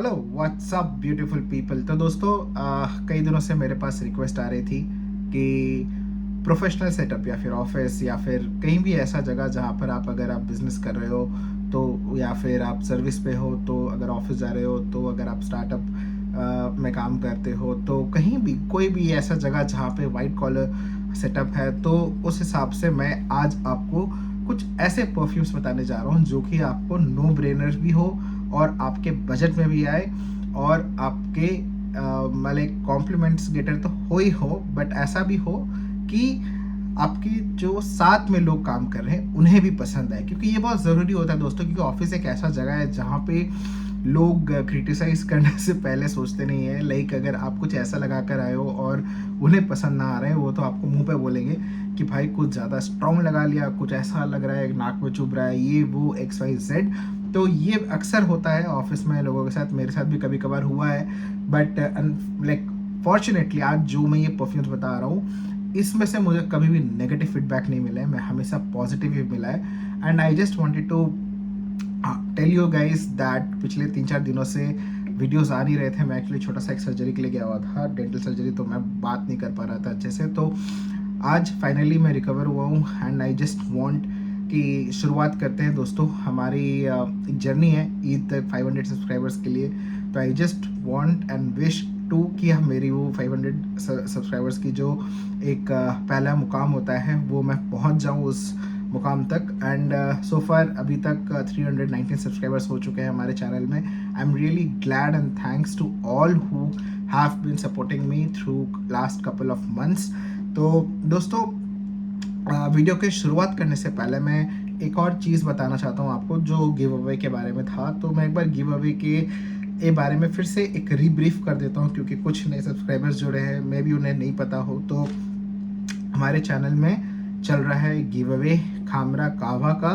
Hello what's up beautiful people. तो दोस्तों कई दिनों से मेरे पास रिक्वेस्ट आ रही थी कि प्रोफेशनल सेटअप या फिर ऑफिस या फिर कहीं भी ऐसा जगह जहाँ पर आप अगर आप बिजनेस कर रहे हो तो या फिर आप सर्विस पे हो, तो अगर ऑफिस जा रहे हो, तो अगर आप स्टार्टअप में काम करते हो, तो कहीं भी कोई भी ऐसा जगह जहाँ पे वाइट कॉलर सेटअप है, तो उस हिसाब से मैं आज आपको कुछ ऐसे परफ्यूम्स बताने जा रहा हूँ जो कि आपको नो ब्रेनर भी हो और आपके बजट में भी आए और आपके मतलब कॉम्प्लीमेंट्स गेटर तो हो ही हो, बट ऐसा भी हो कि आपके जो साथ में लोग काम कर रहे हैं उन्हें भी पसंद आए, क्योंकि ये बहुत ज़रूरी होता है दोस्तों। क्योंकि ऑफिस एक ऐसा जगह है जहाँ पे लोग क्रिटिसाइज करने से पहले सोचते नहीं है। लाइक अगर आप कुछ ऐसा लगा कर आए हो और उन्हें पसंद ना आ रहे हैं, वो तो आपको मुंह पे बोलेंगे कि भाई कुछ ज़्यादा स्ट्रॉन्ग लगा लिया, कुछ ऐसा लग रहा है, नाक में चुभ रहा है, ये वो एक्स वाई जेड। तो ये अक्सर होता है ऑफिस में लोगों के साथ, मेरे साथ भी कभी कभार हुआ है। बट लाइक फॉर्चुनेटली आज जो मैं ये परफ्यूम्स बता रहा हूँ, इसमें से मुझे कभी भी नेगेटिव फीडबैक नहीं मिला है, मैं हमेशा पॉजिटिव ही मिला है। And I just wanted to tell you guys that पिछले 3-4 दिनों से वीडियोस आ नहीं रहे थे। मैं एक्चुअली छोटा सा एक सर्जरी के लिए गया हुआ था, डेंटल सर्जरी, तो मैं बात नहीं कर पा रहा था अच्छे से। तो आज फाइनली मैं रिकवर हुआ हूँ एंड आई जस्ट वांट कि शुरुआत करते हैं दोस्तों। हमारी एक जर्नी है ईद तक 500 सब्सक्राइबर्स के लिए। तो I just want and wish to कि हम मेरी वो 500 सब्सक्राइबर्स की जो एक पहला मुकाम होता है वो मैं पहुंच जाऊं उस मुकाम तक। एंड सो फार अभी तक 319 सब्सक्राइबर्स हो चुके हैं हमारे चैनल में। I am really glad and thanks to all who have been supporting me through last couple of months. तो दोस्तों वीडियो के शुरुआत करने से पहले मैं एक और चीज़ बताना चाहता हूँ आपको, जो गिव अवे के बारे में था। तो मैं एक बार गिव अवे के बारे में फिर से एक रीब्रीफ कर देता हूँ, क्योंकि कुछ नए सब्सक्राइबर्स जुड़े हैं, मे भी उन्हें नहीं पता हो। तो हमारे चैनल में चल रहा है गिव अवे खामरा कावा का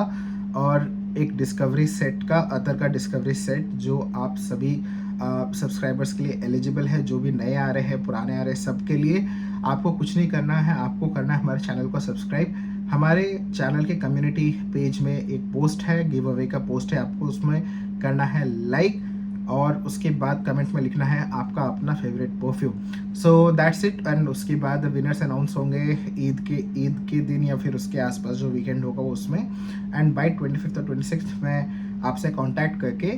और एक डिस्कवरी सेट का, अदर का डिस्कवरी सेट, जो आप सभी सब्सक्राइबर्स के लिए एलिजिबल है। जो भी नए आ रहे हैं, पुराने आ रहे हैं, सबके लिए आपको कुछ नहीं करना है, आपको करना है हमारे चैनल को सब्सक्राइब। हमारे चैनल के कम्युनिटी पेज में एक पोस्ट है, गिव अवे का पोस्ट है, आपको उसमें करना है लाइक और उसके बाद कमेंट में लिखना है आपका अपना favourite perfume. So that's it. And उसके बाद विनर्स अनाउंस होंगे ईद के दिन या फिर उसके आसपास जो वीकेंड होगा वो उसमें। एंड बाय 25 और 26 मैं आपसे कांटेक्ट करके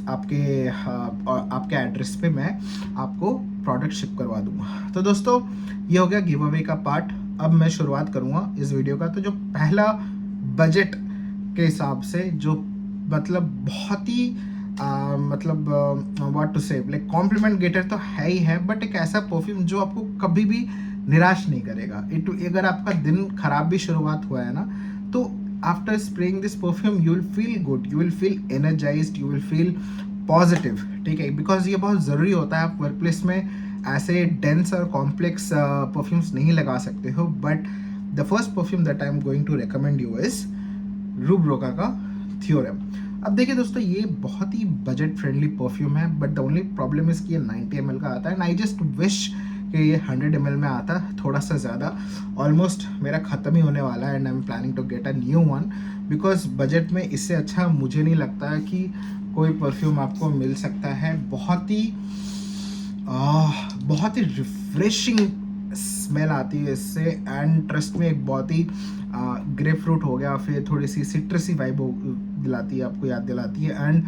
आपके एड्रेस पे मैं आपको प्रोडक्ट शिप करवा दूंगा। तो दोस्तों ये हो गया गिव अवे का पार्ट। अब मैं शुरुआत करूँगा इस वीडियो का। तो जो पहला बजट के हिसाब से जो मतलब बहुत ही मतलब व्हाट टू से, लाइक कॉम्प्लीमेंट गेटर तो है ही है, बट एक ऐसा परफ्यूम जो आपको कभी भी निराश नहीं करेगा। अगर आपका दिन खराब भी शुरुआत हुआ है ना, तो after spraying this perfume you will feel good, you will feel energised, you will feel positive. ठीक है, बिकॉज ये बहुत ज़रूरी होता है। आप वर्क प्लेस में ऐसे डेंस और कॉम्प्लेक्स परफ्यूम्स नहीं लगा सकते हो। But the first perfume that I am going to recommend you is रूब रोका का थ्योरम। अब देखिए दोस्तों, ये बहुत ही बजट फ्रेंडली परफ्यूम है, but the only problem is कि ये 90 ml का आता है। एंड आई जस्ट विश कि ये 100 ml में आता, थोड़ा सा ज़्यादा। ऑलमोस्ट मेरा ख़त्म ही होने वाला है and I am planning to get a new one, because budget में इससे अच्छा मुझे नहीं लगता है कि कोई परफ्यूम आपको मिल सकता है। बहुत ही रिफ्रेशिंग स्मेल आती है इससे। एंड ट्रस्ट में एक बहुत ही ग्रेप फ्रूट हो गया, फिर थोड़ी सी सिट्रसी वाइब दिलाती है, आपको याद दिलाती है। And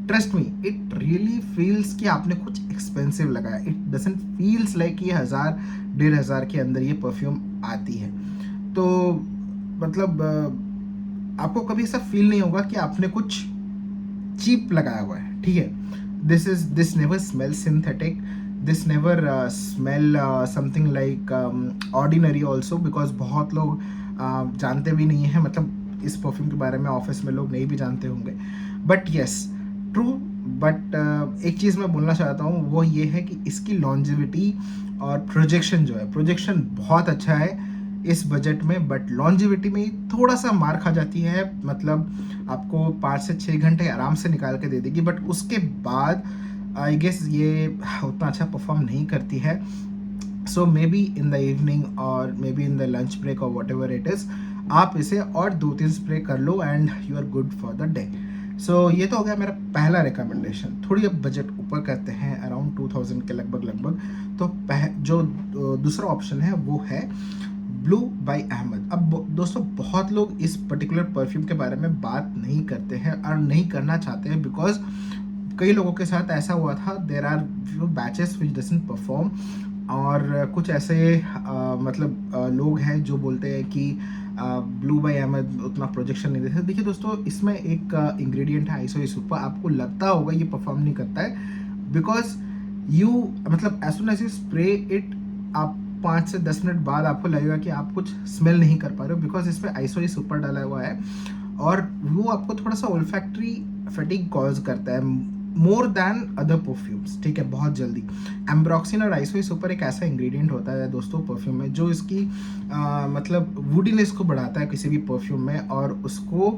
trust me, it really feels कि आपने कुछ एक्सपेंसिव लगाया। इट डजंट फील्स लाइक ये 1000-1500 के अंदर ये परफ्यूम आती है। तो मतलब आपको कभी ऐसा फील नहीं होगा कि आपने कुछ चीप लगाया हुआ है। ठीक है, this never smell synthetic, this never smell something like ordinary also, because बहुत लोग जानते भी नहीं है, मतलब इस परफ्यूम के बारे में ऑफिस में लोग नहीं भी जानते होंगे। But yes, true. बट एक चीज़ मैं बोलना चाहता हूँ, वो ये है कि इसकी लॉन्जिविटी और प्रोजेक्शन जो है, प्रोजेक्शन बहुत अच्छा है इस बजट में, बट लॉन्जिविटी में थोड़ा सा मार खा जाती है। मतलब आपको 5 से 6 घंटे आराम से निकाल के दे देगी, बट उसके बाद आई गेस ये उतना अच्छा परफॉर्म नहीं करती है। So maybe in the evening और maybe in the lunch break और वॉट एवर इट इज़, आप इसे और 2-3 स्प्रे कर लो and you are good for the day. So ये तो हो गया मेरा पहला रिकमेंडेशन। थोड़ी अब बजट ऊपर करते हैं, अराउंड 2000 के लगभग। तो जो दूसरा ऑप्शन है वो है ब्लू बाय अहमद। अब दोस्तों बहुत लोग इस पर्टिकुलर परफ्यूम के बारे में बात नहीं करते हैं और नहीं करना चाहते हैं, बिकॉज कई लोगों के साथ ऐसा हुआ था, there are few batches which doesn't perform, और कुछ ऐसे लोग हैं जो बोलते हैं कि ब्लू बाय अहमद उतना प्रोजेक्शन नहीं देते। देखिए दोस्तों, इसमें एक इंग्रेडिएंट है आइसो सुपर, आपको लगता होगा ये परफॉर्म नहीं करता है, because you as soon as you spray it, आप 5 से 10 मिनट बाद आपको लगेगा कि आप कुछ स्मेल नहीं कर पा रहे हो, बिकॉज इसमें आइसो सुपर डाला हुआ है और वो आपको थोड़ा सा ओल्फैक्टरी फैटिग कॉज करता है मोर देन अदर परफ्यूम्स, ठीक है, बहुत जल्दी। एम्ब्रोक्सिन और आइसो सुपर एक ऐसा इंग्रेडिएंट होता है दोस्तों परफ्यूम में जो इसकी वुडीनेस को बढ़ाता है किसी भी परफ्यूम में, और उसको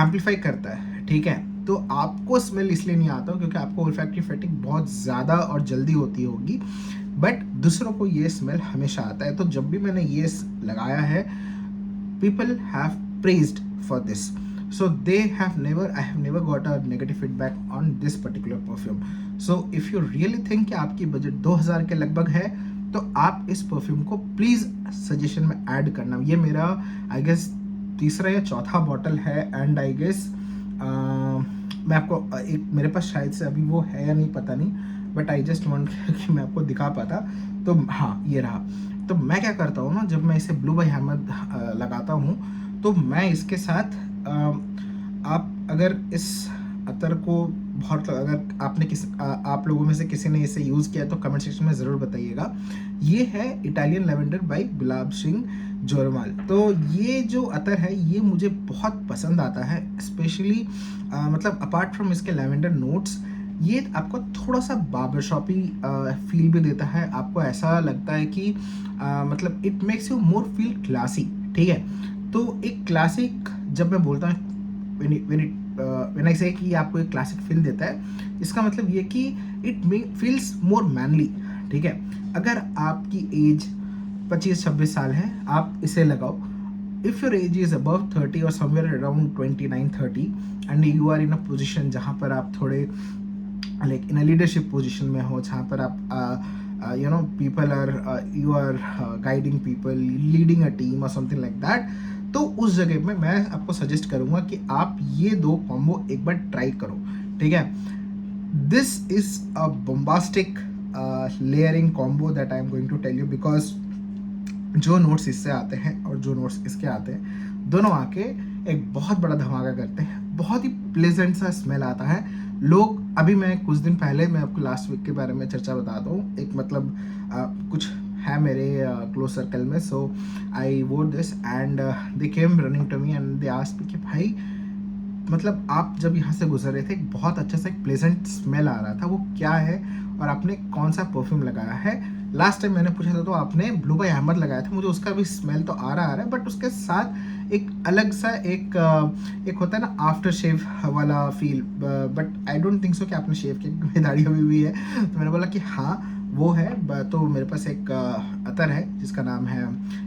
एम्पलीफाई करता है, ठीक है। तो आपको स्मेल इसलिए नहीं आता क्योंकि आपको ओल्फैक्टरी फैटिग बहुत ज़्यादा और जल्दी होती होगी, बट दूसरों को ये स्मेल हमेशा आता है। तो जब भी मैंने ये लगाया है, people have praised for this, so I have never got a negative feedback on this particular perfume. So if you really think कि आपकी बजट 2000 के लगभग है, तो आप इस परफ्यूम को प्लीज़ सजेशन में ऐड करना। ये मेरा आई गेस तीसरा या चौथा बॉटल है, एंड आई गेस मैं आपको एक, मेरे पास शायद से अभी वो है या नहीं पता नहीं, बट आई जस्ट वांट कि मैं आपको दिखा पाता। तो हाँ, ये रहा। तो मैं क्या करता हूँ ना, जब मैं इसे ब्लू बाय अहमद लगाता हूँ, तो मैं इसके साथ आप अगर इस अतर को बहुत, अगर आप लोगों में से किसी ने इसे यूज़ किया तो कमेंट सेक्शन में ज़रूर बताइएगा। ये है इटालियन लेवेंडर बाय गुलाब सिंह जोरमाल। तो ये जो अतर है ये मुझे बहुत पसंद आता है, स्पेशली अपार्ट फ्रॉम इसके लेवेंडर नोट्स, ये आपको थोड़ा सा बार्बर शॉपी फील भी देता है। आपको ऐसा लगता है कि it makes you more feel classy, ठीक है। तो एक क्लासिक, जब मैं बोलता हूँ व्हेन आई से कि आपको एक क्लासिक फील देता है, इसका मतलब ये कि इट फील्स मोर मैनली, ठीक है। अगर आपकी एज 25-26 साल है, आप इसे लगाओ। If your age is above 30 और somewhere around 29-30 and you are in a position जहाँ पर आप थोड़े like in a leadership position में हो, जहाँ पर आप people are you are guiding people, leading a team और समथिंग लाइक दैट, तो उस जगह में मैं आपको सजेस्ट करूँगा कि आप ये दो कॉम्बो एक बार ट्राई करो, ठीक है। This is a bombastic layering combo that I am going to tell you, because जो नोट्स इससे आते हैं और जो नोट्स इसके आते हैं, दोनों आके एक बहुत बड़ा धमाका करते हैं। बहुत ही प्लेजेंट सा स्मेल आता है। लोग, अभी मैं कुछ दिन पहले, मैं आपको लास्ट वीक के बारे में चर्चा बताता हूँ, एक कुछ है मेरे क्लोज सर्कल में, so I wore this and they came running to me and they asked me कि भाई आप जब यहाँ से गुजर रहे थे, एक बहुत अच्छा सा एक प्लेजेंट स्मेल आ रहा था, वो क्या है और आपने कौन सा परफ्यूम लगाया है। लास्ट टाइम मैंने पूछा था तो आपने ब्लू बाय अहमद लगाया था, मुझे उसका भी स्मेल तो आ रहा है, बट उसके साथ एक अलग सा एक होता है ना आफ्टर शेव वाला feel, but I don't think so कि आपने शेव की, मेरी दाढ़ी अभी भी है। तो मैंने बोला कि हाँ वो है। तो मेरे पास एक अतर है जिसका नाम है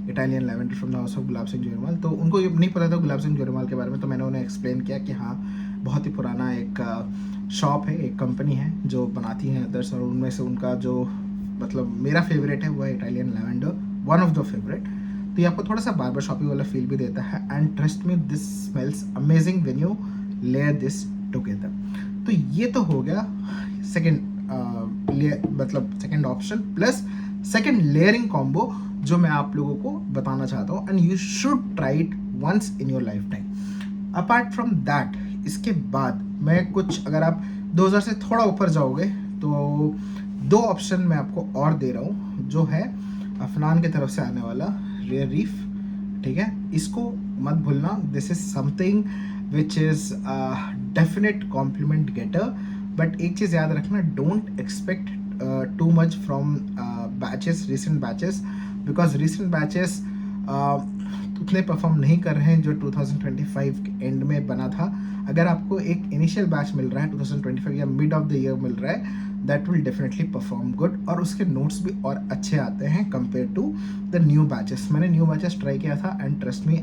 Italian lavender from the house of Gulab Singh Johrimal. तो उनको ये नहीं पता था गुलाब सिंह जोरमाल के बारे में, तो मैंने उन्हें एक्सप्लेन किया कि हाँ, बहुत ही पुराना एक शॉप है, एक कंपनी है जो बनाती है अदर्स, और उनमें से उनका जो मेरा फेवरेट है वो है Italian lavender, one of the favourite. तो ये आपको थोड़ा सा बार्बर शॉपी वाला फील भी देता है, and trust me this smells amazing when you layer this together. तो ये तो हो गया second second option plus second layering combo जो मैं आप लोगों को बताना चाहता हूँ, and you should try it once in your lifetime. Apart from that, इसके बाद मैं कुछ, अगर आप 2000 से थोड़ा ऊपर जाओगे तो दो ऑप्शन मैं आपको और दे रहा हूँ, जो है अफनान की तरफ से आने वाला रेयर रीफ, ठीक है। इसको मत भूलना, this is something which is definite compliment getter, but एक चीज़ याद रखना, don't expect too much from batches, recent batches, because recent batches उतने परफॉर्म नहीं कर रहे हैं जो 2025 के एंड में बना था। अगर आपको एक इनिशियल बैच मिल रहा है 2025 या मिड ऑफ द ईयर मिल रहा है, that will definitely perform good, और उसके नोट्स भी और अच्छे आते हैं compare to the new batches. मैंने न्यू बैचेस ट्राई किया था, and trust me,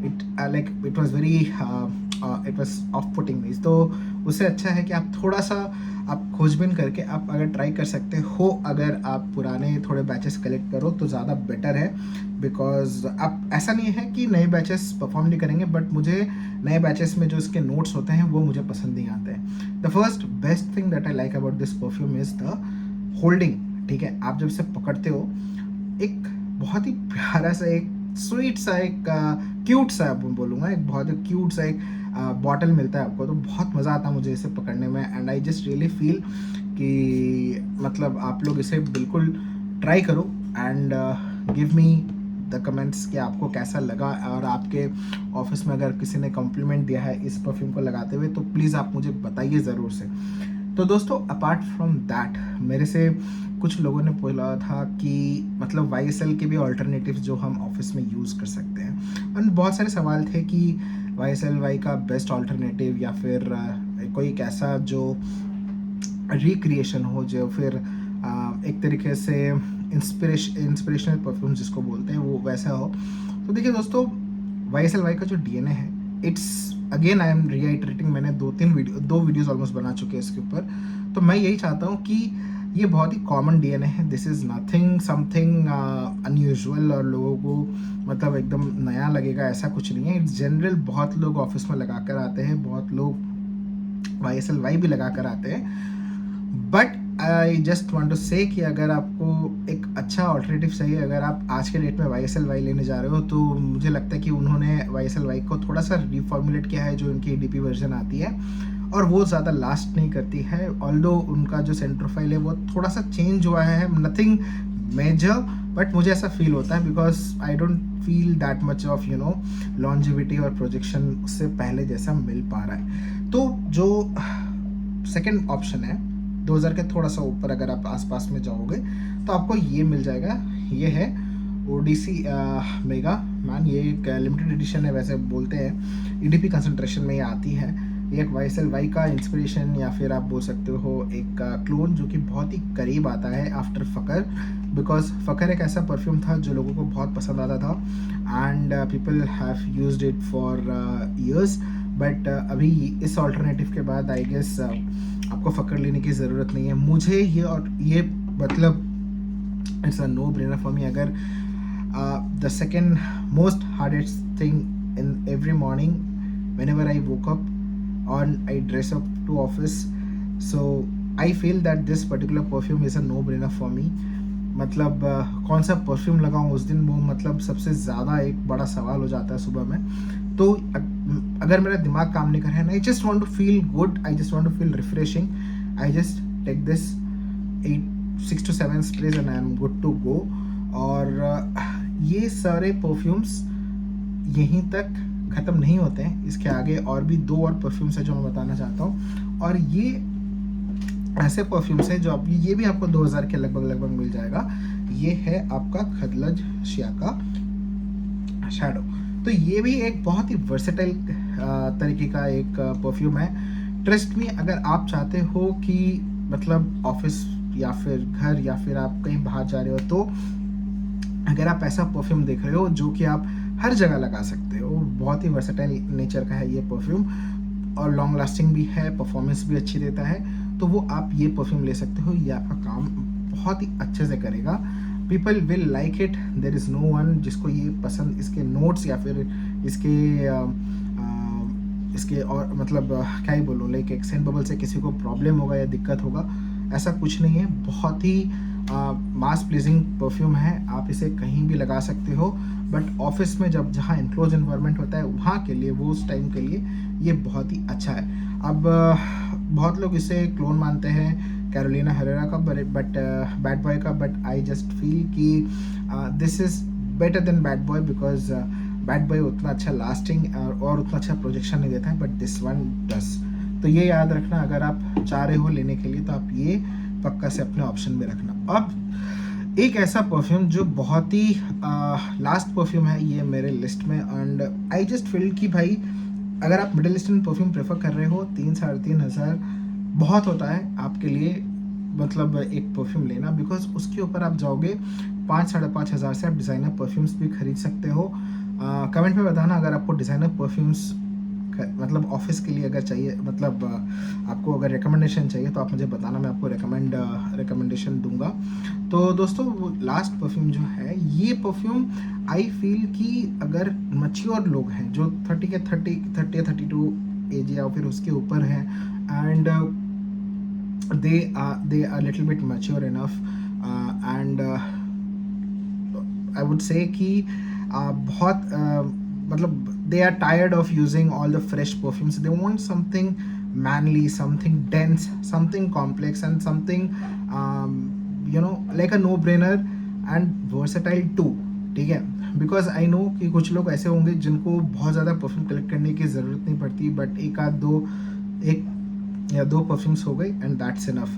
it was very it was off putting me. तो उससे अच्छा है कि आप थोड़ा सा आप खोजबीन करके आप अगर ट्राई कर सकते हो, अगर आप पुराने थोड़े बैचेस कलेक्ट करो तो ज़्यादा बेटर है। बिकॉज आप, ऐसा नहीं है कि नए बैचेस परफॉर्म नहीं करेंगे, बट मुझे नए बैचेस में जो इसके नोट्स होते हैं वो मुझे पसंद नहीं आते हैं। The first best thing that I like about this perfume is the holding. ठीक है, आप जब इसे पकड़ते हो, एक बहुत ही प्यारा सा, एक स्वीट सा, एक क्यूट सा बोलूँगा, एक बहुत ही क्यूट सा एक बॉटल मिलता है आपको, तो बहुत मज़ा आता है मुझे इसे पकड़ने में। And I just really feel कि मतलब आप लोग इसे बिल्कुल ट्राई करो and give me the comments कि आपको कैसा लगा। और आपके ऑफिस में अगर किसी ने कॉम्प्लीमेंट दिया है इस परफ्यूम को लगाते हुए तो प्लीज़ आप मुझे बताइए ज़रूर से। तो दोस्तों, अपार्ट फ्रॉम दैट, मेरे से कुछ लोगों ने बोला था कि मतलब YSL के भी ऑल्टरनेटिव्स जो हम ऑफिस में यूज़ कर सकते हैं, और बहुत सारे सवाल थे कि YSL का बेस्ट ऑल्टरनेटिव या फिर कोई एक ऐसा जो रिक्रिएशन हो, जो फिर एक तरीके से इंस्पिरेशनल परफ्यूम जिसको बोलते हैं वो वैसा हो। तो देखिए दोस्तों, YSL का जो DNA है, इट्स अगेन आई एम रीआइटरेटिंग, मैंने दो वीडियोस ऑलमोस्ट बना चुके हैं इसके ऊपर। तो मैं यही चाहता हूँ कि ये बहुत ही कॉमन DNA है, this is nothing something unusual और लोगों को मतलब एकदम नया लगेगा, ऐसा कुछ नहीं है। इट्स जनरल, बहुत लोग ऑफिस में लगा कर आते हैं, बहुत लोग YSL भी लगा कर आते हैं। But I just want to say कि अगर आपको एक अच्छा ऑल्टरनेटिव चाहिए, अगर आप आज के डेट में YSL लेने जा रहे हो, तो मुझे लगता है कि उन्होंने YSL को थोड़ा सा रिफॉर्मुलेट किया है, जो उनकी DP वर्जन आती है, और वो ज़्यादा लास्ट नहीं करती है। ऑल्दो उनका जो सेंटर प्रोफाइल है वो थोड़ा सा चेंज हुआ है, नथिंग मेजर, बट मुझे ऐसा फील होता है because I don't feel that much of longevity और प्रोजेक्शन उससे पहले जैसा मिल पा रहा है। तो जो सेकेंड ऑप्शन है, 2000 के थोड़ा सा ऊपर अगर आप आसपास में जाओगे तो आपको ये मिल जाएगा। ये है ODC मेगा मैन, ये एक लिमिटेड एडिशन है, वैसे बोलते हैं EDP कंसंट्रेशन में ये आती है। ये एक YSL का इंस्पिरेशन या फिर आप बोल सकते हो एक क्लोन, जो कि बहुत ही करीब आता है आफ्टर फकर, बिकॉज फकर एक ऐसा परफ्यूम था जो लोगों को बहुत पसंद आता था and people have used it for years. But अभी इस ऑल्टरनेटिव के बाद आई गेस आपको फकर लेने की ज़रूरत नहीं है। मुझे ये मतलब it's a no brainer for me. अगर the second most hardest thing in every morning whenever I woke up and I dress up to office, so I feel that this particular perfume is a no brainer for me। मतलब कौन सा perfume लगाऊं उस दिन, वो मतलब सबसे ज़्यादा एक बड़ा सवाल हो जाता है सुबह में। तो अगर मेरा दिमाग काम नहीं कर रहा है, I just want to feel good, I just want to feel refreshing, I just take this 6 to 7 sprays and I am good to go. और ये सारे परफ्यूम्स यहीं तक ख़त्म नहीं होते हैं, इसके आगे और भी 2 और परफ्यूम्स है जो मैं बताना चाहता हूँ। और ये ऐसे परफ्यूम्स है जो आप, ये भी आपको 2000 के लगभग मिल जाएगा। ये है आपका खदलज शियाका शैडो। तो ये भी एक बहुत ही वर्सेटाइल तरीके का एक परफ्यूम है। ट्रस्ट मी, अगर आप चाहते हो कि मतलब ऑफिस या फिर घर या फिर आप कहीं बाहर जा रहे हो, तो अगर आप ऐसा परफ्यूम देख रहे हो जो कि आप हर जगह लगा सकते हो, बहुत ही वर्सेटाइल नेचर का है ये परफ्यूम और लॉन्ग लास्टिंग भी है, परफॉर्मेंस भी अच्छी देता है, तो वो आप ये परफ्यूम ले सकते हो। ये आपका काम बहुत ही अच्छे से करेगा, people will like it, there is no one जिसको ये पसंद, इसके नोट्स या फिर इसके और मतलब क्या ही बोलूँ, लाइक एक्सेंट बबल से किसी को प्रॉब्लम होगा या दिक्कत होगा, ऐसा कुछ नहीं है। बहुत ही मास प्लीजिंग परफ्यूम है, आप इसे कहीं भी लगा सकते हो, बट ऑफिस में जब जहाँ इनक्लोज इन्वायरमेंट होता है वहाँ के लिए, वो उस टाइम के लिए ये बहुत ही अच्छा है। अब बहुत लोग इसे क्लोन मानते हैं कैरोलिना हेरेरा का, बट बैड बॉय का, बट आई जस्ट फील कि this is better than bad boy, because bad boy उतना अच्छा लास्टिंग और उतना अच्छा प्रोजेक्शन नहीं देता है, बट दिस वन डस। तो ये याद रखना, अगर आप चाह रहे हो लेने के लिए तो आप ये पक्का से अपने ऑप्शन में रखना। अब एक ऐसा परफ्यूम जो बहुत ही लास्ट परफ्यूम है ये मेरे लिस्ट में, एंड आई जस्ट फील कि भाई अगर आप मिडिल ईस्टर्न परफ्यूम प्रेफर कर रहे हो, 3-3.5 बहुत होता है आपके लिए मतलब एक परफ्यूम लेना, बिकॉज उसके ऊपर आप जाओगे 5-5.5 हज़ार से आप डिज़ाइनर परफ्यूम्स भी खरीद सकते हो। कमेंट में बताना अगर आपको डिज़ाइनर परफ्यूम्स मतलब ऑफिस के लिए अगर चाहिए, मतलब आपको अगर रिकमेंडेशन चाहिए तो आप मुझे बताना, मैं आपको रिकमेंडेशन दूंगा। तो दोस्तों वो लास्ट परफ्यूम जो है, ये परफ्यूम आई फील कि अगर मैच्योर लोग हैं जो 30 या 32 एज या फिर उसके ऊपर हैं, and they are little bit mature enough, and I would say कि बहुत मतलब they are tired of using all the fresh perfumes. They want something manly, something dense, something complex, and something like a no brainer and versatile too. ठीक है, because I know कि कुछ लोग ऐसे होंगे जिनको बहुत ज़्यादा परफ्यूम कलेक्ट करने की ज़रूरत नहीं पड़ती, बट एक या दो परफ्यूम्स हो गई एंड दैट्स इनफ।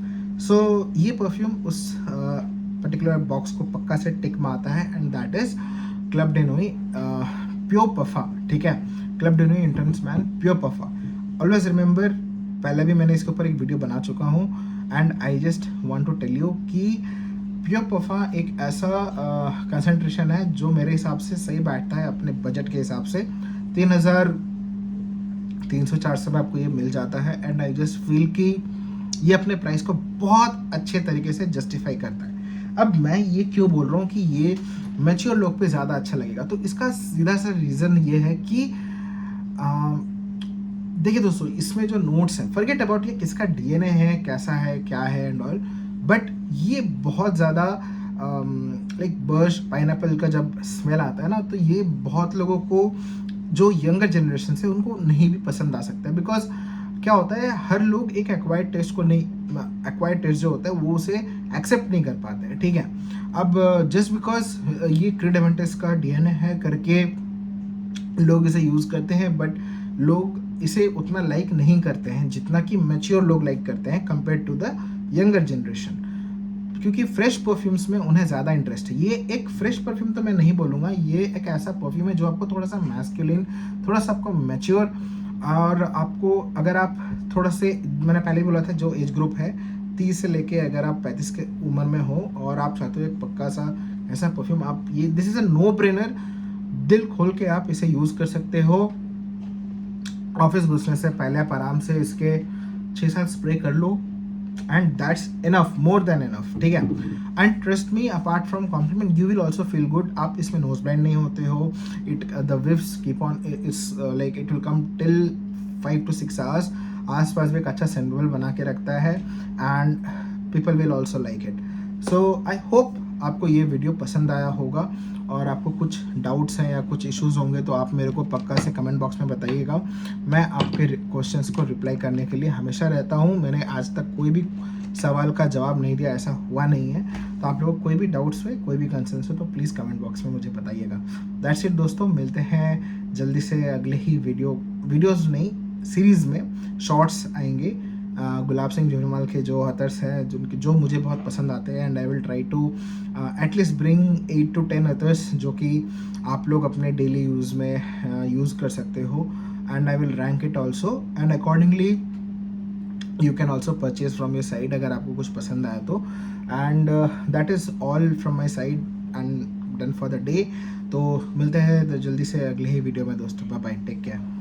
सो ये परफ्यूम उस पर्टिकुलर बॉक्स को पक्का से टिक मारता है, and that is club de nuit pure पफा। ठीक है, club de nuit intense man pure पफा। ऑलवेज रिमेंबर, पहले भी मैंने इसके ऊपर एक वीडियो बना चुका हूँ, and I just want to tell you कि प्योर पफा एक ऐसा कंसंट्रेशन है जो मेरे हिसाब से सही बैठता है अपने बजट के हिसाब से। 3,300-400 में आपको ये मिल जाता है, एंड आई जस्ट फील कि ये अपने प्राइस को बहुत अच्छे तरीके से जस्टिफाई करता है। अब मैं ये क्यों बोल रहा हूँ कि ये मैच्योर लोग पे ज़्यादा अच्छा लगेगा, तो इसका सीधा सा रीज़न ये है कि देखिए दोस्तों, इसमें जो नोट्स हैं, फॉरगेट अबाउट ये किसका डीएनए है, कैसा है, क्या है एंड ऑल, बट ये बहुत ज़्यादा लाइक बर्श पाइनएप्पल का जब स्मेल आता है ना, तो ये बहुत लोगों को जो यंगर जनरेशन से उनको नहीं भी पसंद आ सकता है। बिकॉज क्या होता है, हर लोग एक एक्वायर्ड टेस्ट को नहीं, एक्वायर्ड टेस्ट जो होता है वो उसे एक्सेप्ट नहीं कर पाते हैं। ठीक है, अब जस्ट बिकॉज ये क्रीड एवेंटिस का डीएनए है करके लोग इसे यूज़ करते हैं, बट लोग इसे उतना लाइक नहीं करते हैं जितना कि मैच्योर लोग लाइक करते हैं compare to the younger generation, क्योंकि फ्रेश परफ्यूम्स में उन्हें ज़्यादा इंटरेस्ट है। ये एक फ्रेश परफ्यूम तो मैं नहीं बोलूँगा, ये एक ऐसा परफ्यूम है जो आपको थोड़ा सा मैस्कुलिन, थोड़ा सा आपको मैच्योर, और आपको अगर आप थोड़ा से, मैंने पहले ही बोला था, जो एज ग्रुप है 30 से लेके अगर आप 35 के उम्र में हो और आप चाहते हो एक पक्का सा ऐसा परफ्यूम, आप ये this is a no brainer, दिल खोल के आप इसे यूज़ कर सकते हो। ऑफिस घुसने से पहले आप आराम से इसके 6-7 स्प्रे कर लो, and that's enough, more than enough. ठीक है, and trust me, apart from compliment you will also feel good. आप इसमें नोज ब्लाइंड नहीं होते हो, it the vibes keep on, it's like it will come till 5 to 6 hours। आसपास भी एक अच्छा सेंडल बना के रखता है, and people will also like it. So I hope आपको ये वीडियो पसंद आया होगा, और आपको कुछ डाउट्स हैं या कुछ इश्यूज़ होंगे तो आप मेरे को पक्का से कमेंट बॉक्स में बताइएगा। मैं आपके क्वेश्चंस को रिप्लाई करने के लिए हमेशा रहता हूँ। मैंने आज तक कोई भी सवाल का जवाब नहीं दिया, ऐसा हुआ नहीं है। तो आप लोगों को कोई भी डाउट्स हो, कोई भी कंसर्न्स हो, तो प्लीज़ कमेंट बॉक्स में मुझे बताइएगा। दैट्स इट दोस्तों, मिलते हैं जल्दी से अगले ही वीडियोज़ नहीं, सीरीज़ में शॉर्ट्स आएंगे गुलाब सिंह जोरमाल के जो अतर्स हैं, जो मुझे बहुत पसंद आते हैं, and I will try to at least bring 8 to 10 others जो कि आप लोग अपने डेली यूज़ में यूज़ कर सकते हो, and I will rank it also, and accordingly you can also purchase from your side अगर आपको कुछ पसंद आया तो। And that is all from my side and done for the day. तो मिलते हैं जल्दी से अगले ही वीडियो में दोस्तों। Bye bye, take care.